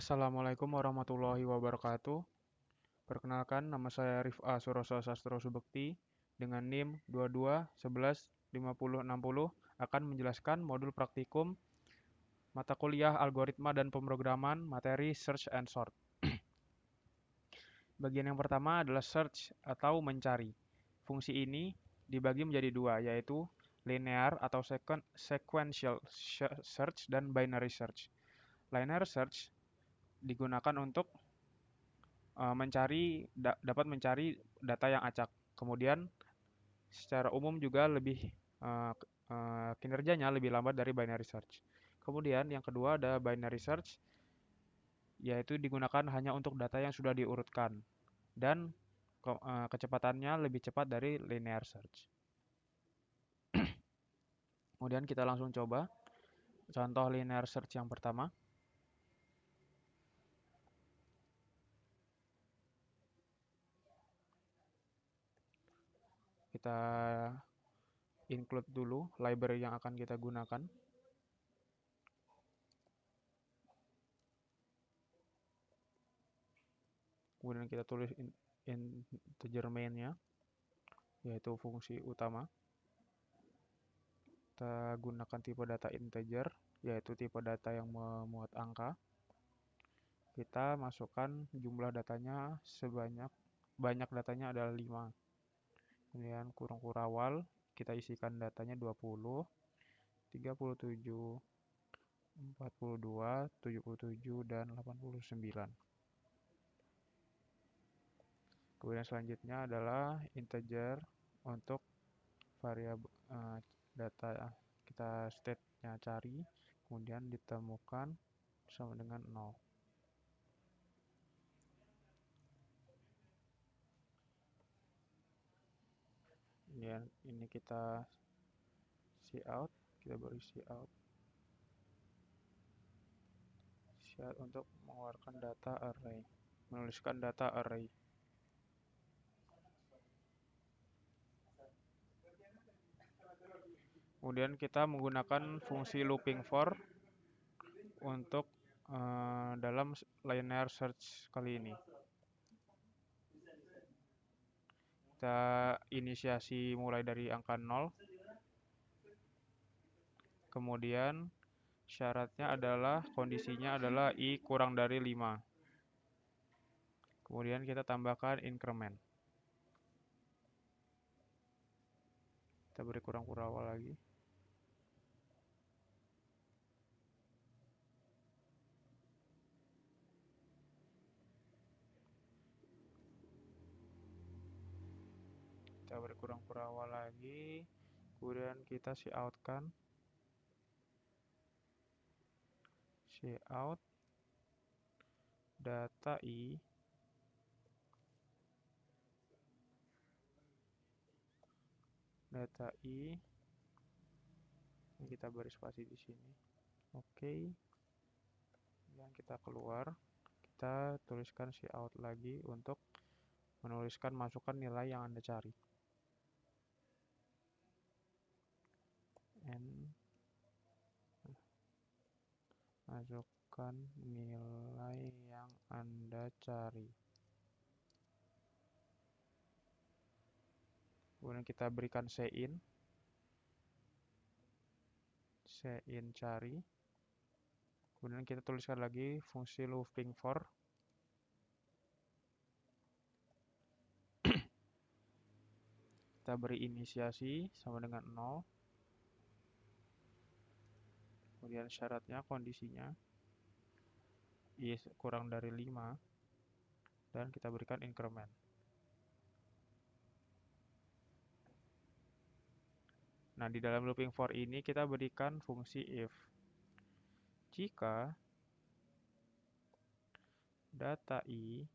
Assalamualaikum warahmatullahi wabarakatuh. Perkenalkan, nama saya Rif'a Suroso Sastro Subekti dengan NIM 22115060 akan menjelaskan modul praktikum mata kuliah algoritma dan pemrograman materi Search and Sort. Bagian yang pertama adalah search atau mencari. Fungsi ini dibagi menjadi dua, yaitu linear atau sequential search dan binary search. Linear search digunakan untuk dapat mencari data yang acak. Kemudian secara umum juga eh, kinerjanya lebih lambat dari binary search. Kemudian yang kedua ada binary search, yaitu digunakan hanya untuk data yang sudah diurutkan dan kecepatannya lebih cepat dari linear search. Kemudian kita langsung coba contoh linear search yang pertama. Kita include dulu library yang akan kita gunakan. Kemudian kita tulis integer main-nya, yaitu fungsi utama. Kita gunakan tipe data integer, yaitu tipe data yang memuat angka. Kita masukkan jumlah datanya banyak datanya adalah 5. Kemudian kurung kurawal, kita isikan datanya 20, 37, 42, 77, dan 89. Kemudian selanjutnya adalah integer untuk variabel data kita state-nya cari, kemudian ditemukan sama dengan 0. Kemudian ini kita cout, kita beri cout untuk mengeluarkan data array, menuliskan data array. Kemudian kita menggunakan fungsi looping for untuk dalam linear search kali ini. Kita inisiasi mulai dari angka 0. Kemudian syaratnya adalah, kondisinya adalah i kurang dari 5. Kemudian kita tambahkan increment. Kita beri kurang kurawal lagi. Kita beri kurang kurawal lagi. Kemudian kita cout-kan. Cout data i kita beri spasi di sini. Oke. Dan kita keluar. Kita tuliskan cout lagi untuk masukkan nilai yang Anda cari. Masukkan nilai yang Anda cari. Kemudian kita berikan cin cari. Kemudian kita tuliskan lagi fungsi looping for. Kita beri inisiasi sama dengan 0. Kemudian syaratnya, kondisinya i kurang dari 5. Dan kita berikan increment. Nah, di dalam looping for ini kita berikan fungsi if. Jika data i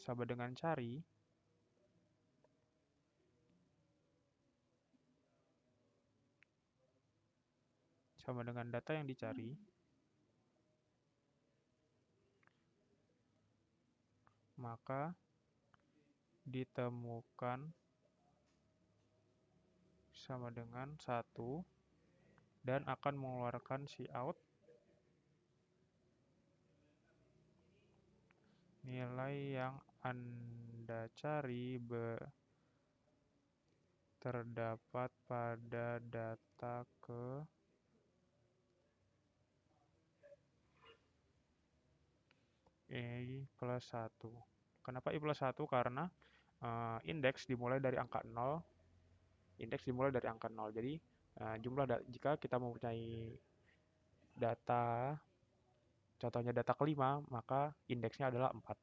sama dengan cari, sama dengan data yang dicari, maka ditemukan sama dengan 1 dan akan mengeluarkan cout nilai yang Anda cari terdapat pada data ke I plus 1. Kenapa I plus 1? Karena indeks dimulai dari angka 0. Indeks dimulai dari angka 0. Jadi jika kita mempunyai data, contohnya data kelima, maka indeksnya adalah 4.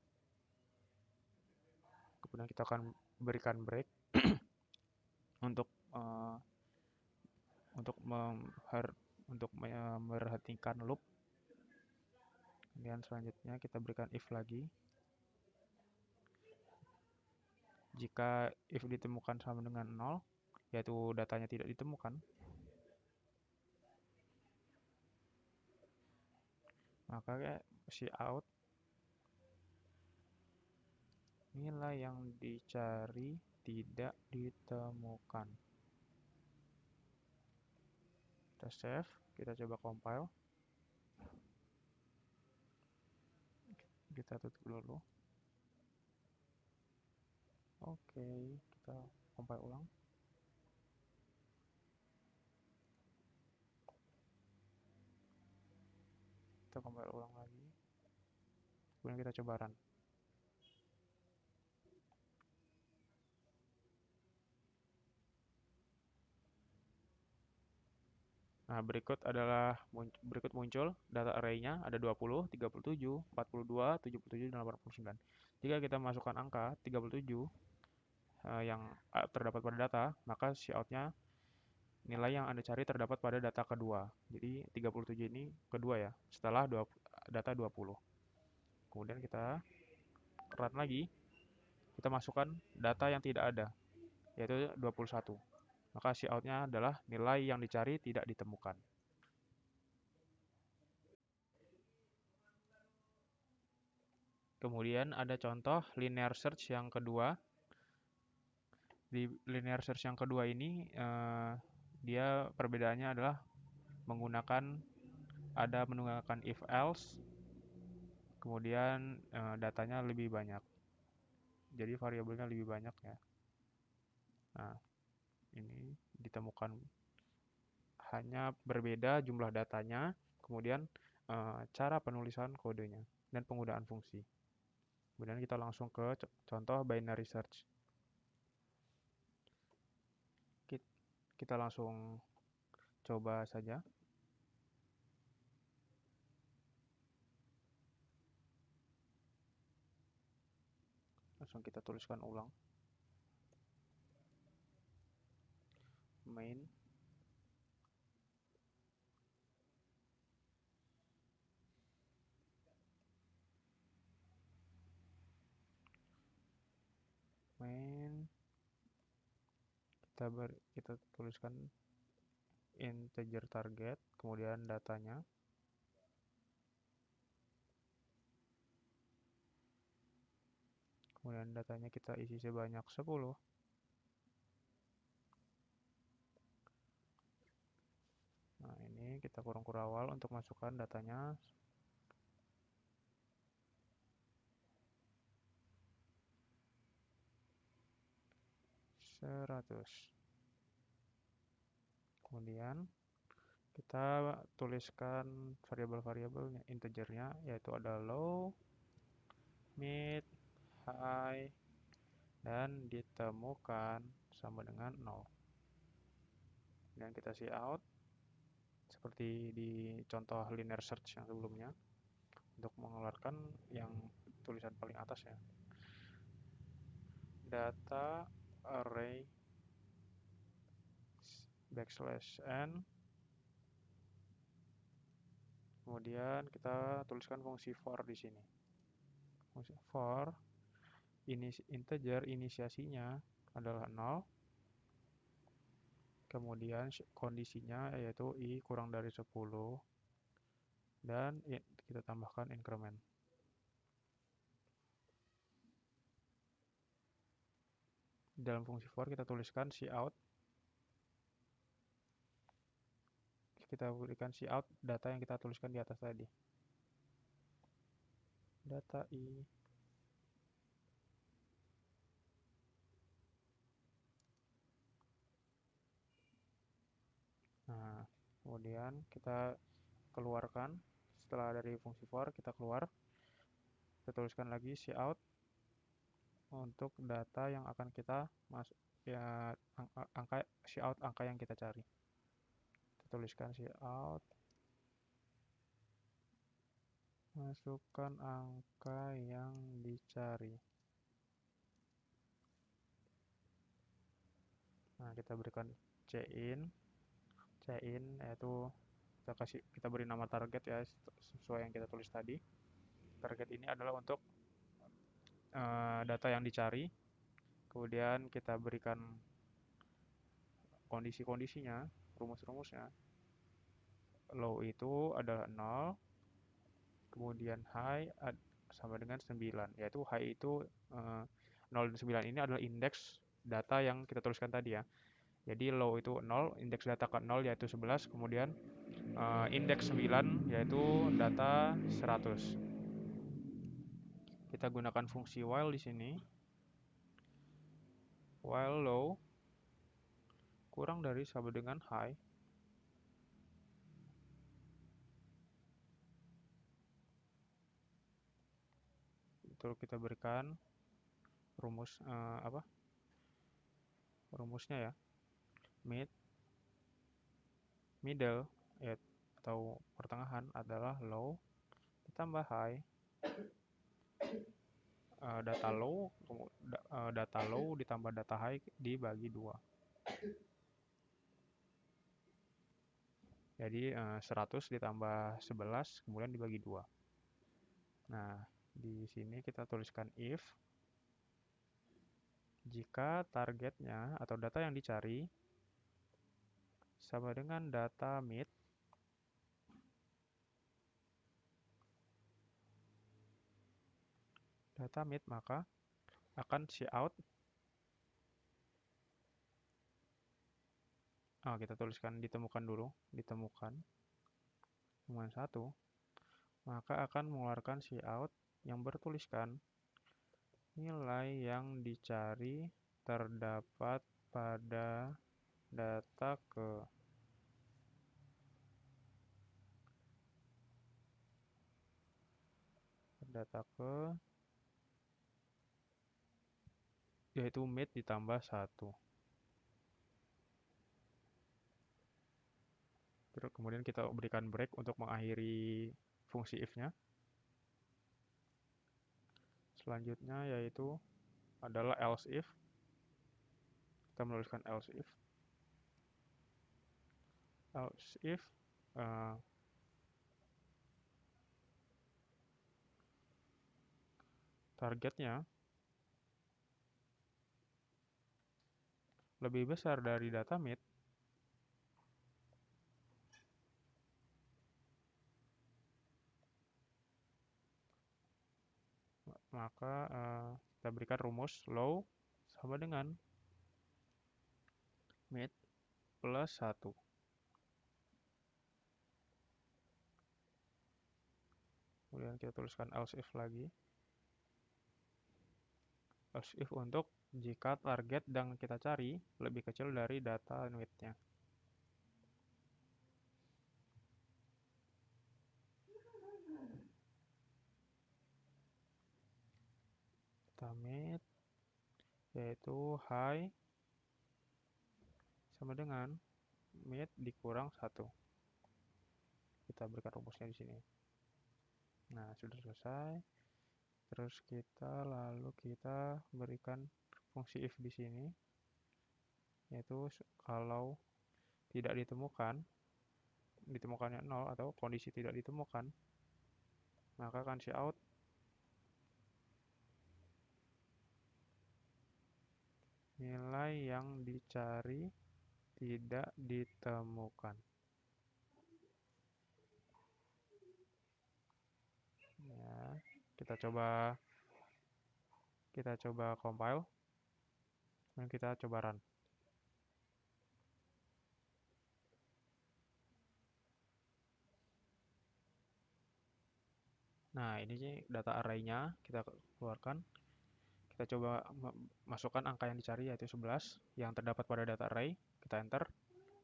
Kemudian kita akan berikan break untuk memperhatikan loop. Kemudian selanjutnya kita berikan if lagi. Jika if ditemukan sama dengan 0, yaitu datanya tidak ditemukan, maka cout nilai yang dicari tidak ditemukan. Kita save, kita coba compile. Kita tutup dulu. Oke, kita compile ulang. Kita compile ulang lagi. Kemudian kita coba run. Nah, berikut muncul data array-nya ada 20, 37, 42, 77, dan 89. Jika kita masukkan angka 37 yang terdapat pada data, maka cout-nya nilai yang Anda cari terdapat pada data kedua. Jadi 37 ini kedua ya, setelah data 20. Kemudian kita run lagi, kita masukkan data yang tidak ada, yaitu 21. Maka cout-nya adalah nilai yang dicari tidak ditemukan. Kemudian ada contoh linear search yang kedua. Di linear search yang kedua ini, dia perbedaannya adalah menggunakan if else, kemudian datanya lebih banyak. Jadi variabelnya lebih banyak ya. Nah, ini ditemukan hanya berbeda jumlah datanya, kemudian cara penulisan kodenya dan penggunaan fungsi. Kemudian kita langsung ke contoh binary search. Kita langsung coba saja. Langsung kita tuliskan ulang. Main. Kita tuliskan integer target, kemudian datanya. Kemudian datanya kita isi sebanyak 10. Nah, ini kita kurung kurawal untuk masukkan datanya. Kemudian kita tuliskan variabel-variabelnya, integernya, yaitu ada low, mid, high, dan ditemukan sama dengan 0. Dan kita cout seperti di contoh linear search yang sebelumnya untuk mengeluarkan yang tulisan paling atas ya. Data array \n, kemudian kita tuliskan fungsi for di sini. Fungsi for integer inisiasinya adalah 0, kemudian kondisinya yaitu i kurang dari 10, dan kita tambahkan increment. Dalam fungsi for kita tuliskan cout kita berikan cout data yang kita tuliskan di atas tadi. Data i. Nah, kemudian kita keluarkan setelah dari fungsi for kita keluar, kita tuliskan lagi cout untuk data yang akan kita masuk ya angka cout angka yang kita cari. Kita tuliskan cout masukkan angka yang dicari. Nah, kita berikan cin yaitu kita beri nama target ya sesuai yang kita tulis tadi. Target ini adalah untuk data yang dicari. Kemudian kita berikan kondisi-kondisinya, rumus-rumusnya. Low itu adalah 0, kemudian high sama dengan 9, yaitu high itu 0 dan 9 ini adalah indeks data yang kita tuliskan tadi ya. Jadi low itu 0, indeks data ke 0 yaitu 11, kemudian indeks 9 yaitu data 100. Kita gunakan fungsi while di sini. While low kurang dari sama dengan high, itu kita berikan rumusnya ya, middle ya, atau pertengahan adalah low ditambah high. Data low ditambah data high dibagi 2. Jadi 100 ditambah 11 kemudian dibagi 2. Nah, di sini kita tuliskan if jika targetnya atau data yang dicari sama dengan data mid, maka akan cout. Kita tuliskan ditemukan dulu, ditemukan 1, maka akan mengeluarkan cout yang bertuliskan nilai yang dicari terdapat pada data yaitu mid ditambah 1. Terus kemudian kita berikan break untuk mengakhiri fungsi if-nya. Selanjutnya yaitu adalah else if. Kita menuliskan else if. Else if targetnya lebih besar dari data mid, maka kita berikan rumus low sama dengan mid plus 1. Kemudian kita tuliskan else if lagi. Else if untuk jika target yang kita cari lebih kecil dari data mid-nya. Data mid yaitu high sama dengan mid dikurang 1. Kita berikan rumusnya di sini. Nah, sudah selesai. Terus lalu kita berikan fungsi if di sini, yaitu kalau tidak ditemukannya 0 atau kondisi tidak ditemukan, maka akan cout nilai yang dicari tidak ditemukan. Ya, kita coba compile dan kita coba run. Nah, ini sih data array-nya kita keluarkan. Kita coba masukkan angka yang dicari yaitu 11 yang terdapat pada data array. Kita enter.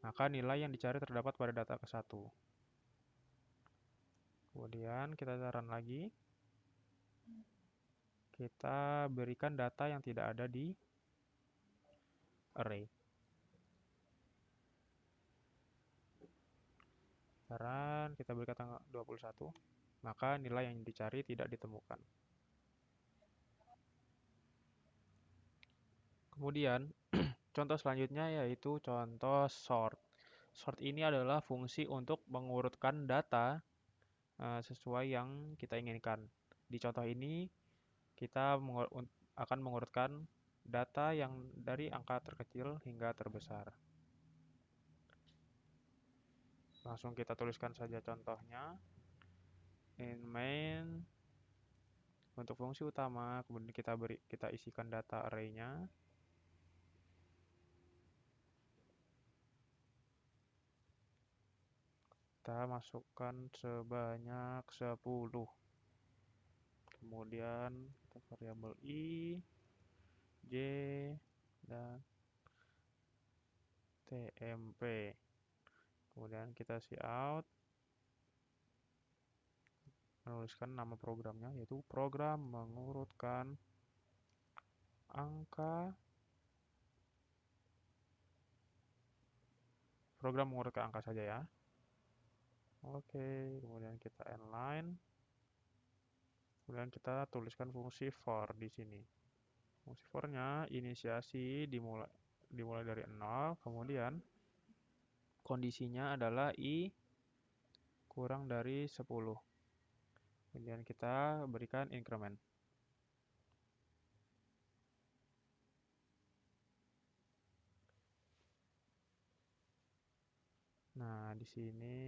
Maka nilai yang dicari terdapat pada data ke-1. Kemudian kita run lagi. Kita berikan data yang tidak ada di array. Run, kita berikan tanggal 21. Maka nilai yang dicari tidak ditemukan. Kemudian, contoh selanjutnya yaitu contoh sort. Sort ini adalah fungsi untuk mengurutkan data sesuai yang kita inginkan. Di contoh ini, kita akan mengurutkan data yang dari angka terkecil hingga terbesar. Langsung kita tuliskan saja contohnya. In main, untuk fungsi utama, kemudian kita isikan data array-nya. Kita masukkan sebanyak 10. Kemudian kita variabel i, j, dan tmp. Kemudian kita cout, menuliskan nama programnya yaitu program mengurutkan angka saja ya. Oke, kemudian kita inline. Kemudian kita tuliskan fungsi for di sini. Fungsi for-nya inisiasi dimulai dari 0, kemudian kondisinya adalah i kurang dari 10. Kemudian kita berikan increment. Nah, di sini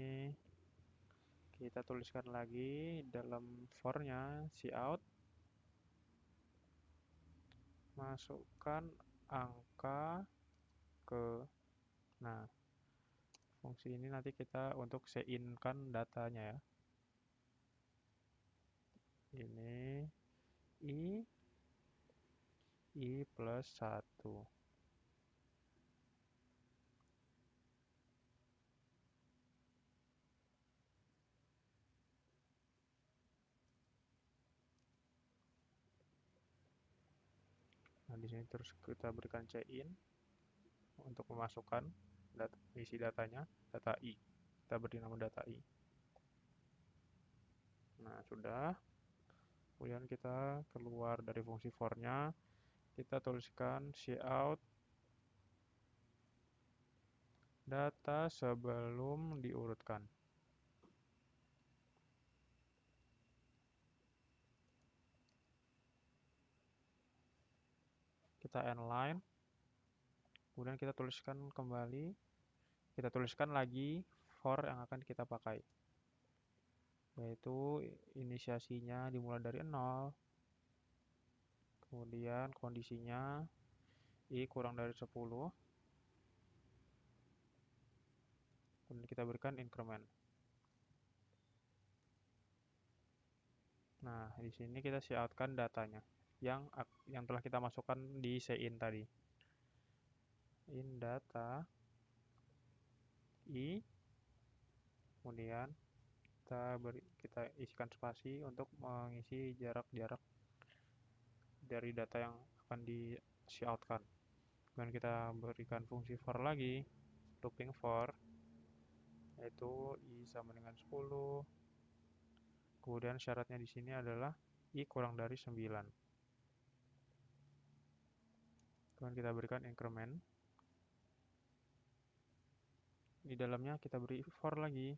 kita tuliskan lagi dalam for-nya cout, masukkan angka ke, nah, fungsi ini nanti kita untuk sein kan datanya ya. Ini i plus 1. Nah, di sini terus kita berikan cin untuk memasukkan isi datanya, data i. Kita beri nama data i. Nah, sudah. Kemudian kita keluar dari fungsi for-nya, kita tuliskan cout data sebelum diurutkan. Kita inline, kemudian kita tuliskan kembali, kita tuliskan lagi for yang akan kita pakai, yaitu inisiasinya dimulai dari 0, kemudian kondisinya i kurang dari 10, kemudian kita berikan increment. Nah, di sini kita coutkan datanya yang telah kita masukkan di sein tadi. In data i, kemudian kita isikan spasi untuk mengisi jarak-jarak dari data yang akan di coutkan. Kemudian kita berikan fungsi for lagi, looping for, yaitu i sama dengan 10. Kemudian syaratnya di sini adalah i kurang dari 9. Kemudian kita berikan increment. Di dalamnya kita beri for lagi,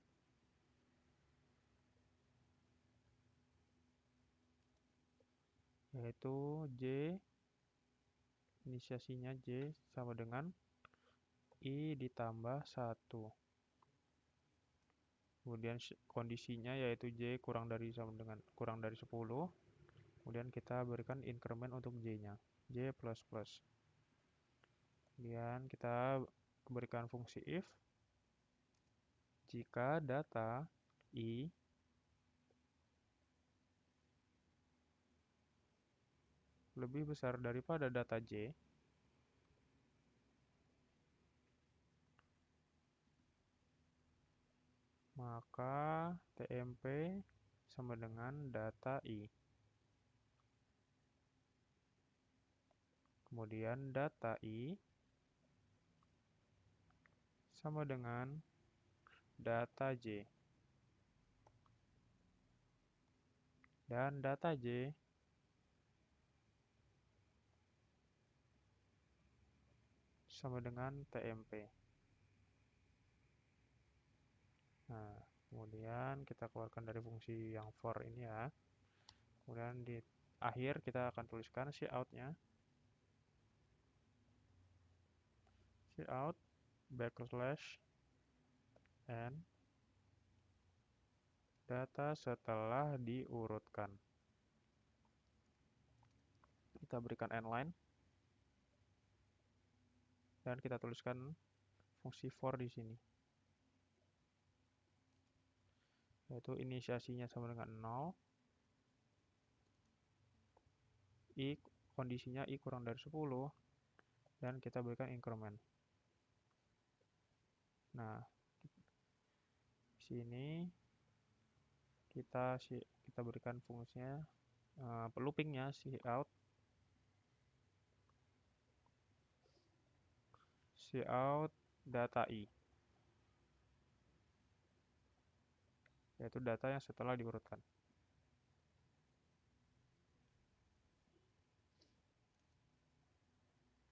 yaitu j, inisiasinya j sama dengan i ditambah 1. Kemudian kondisinya yaitu j kurang dari 10. Kemudian kita berikan increment untuk j-nya, j++. Kemudian kita berikan fungsi if jika data i lebih besar daripada data J, maka TMP sama dengan data I. Kemudian data I sama dengan data J. Dan data J sama dengan TMP. Nah, kemudian kita keluarkan dari fungsi yang for ini ya. Kemudian di akhir kita akan tuliskan cout-nya. Cout backslash n data setelah diurutkan. Kita berikan n-line dan kita tuliskan fungsi for di sini. Yaitu inisiasinya sama dengan 0, I kondisinya I kurang dari 10, dan kita berikan increment. Nah, di sini kita berikan fungsinya loopingnya cout data I, yaitu data yang setelah diurutkan.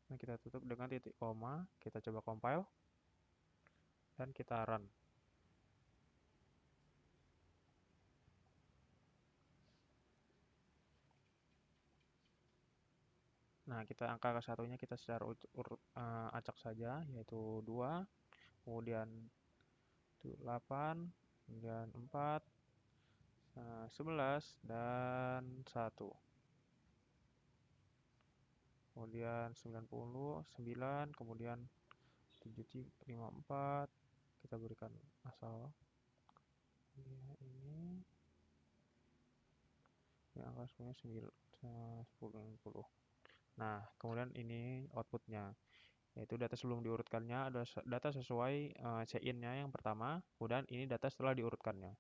Nah, kita tutup dengan titik koma, kita coba compile, dan kita run. Nah, kita angka ke-1-nya kita secara acak saja, yaitu 2, kemudian 8, kemudian 4, 11, dan 1. Kemudian 99, kemudian 754, kita berikan asal ini angka semuanya 10. Nah, kemudian ini outputnya, yaitu data sebelum diurutkannya adalah data sesuai CIN-nya yang pertama, kemudian ini data setelah diurutkannya,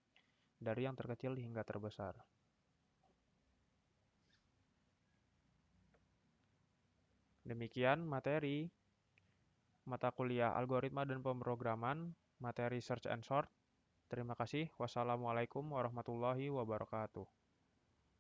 dari yang terkecil hingga terbesar. Demikian materi mata kuliah algoritma dan pemrograman, materi search and sort. Terima kasih. Wassalamualaikum warahmatullahi wabarakatuh.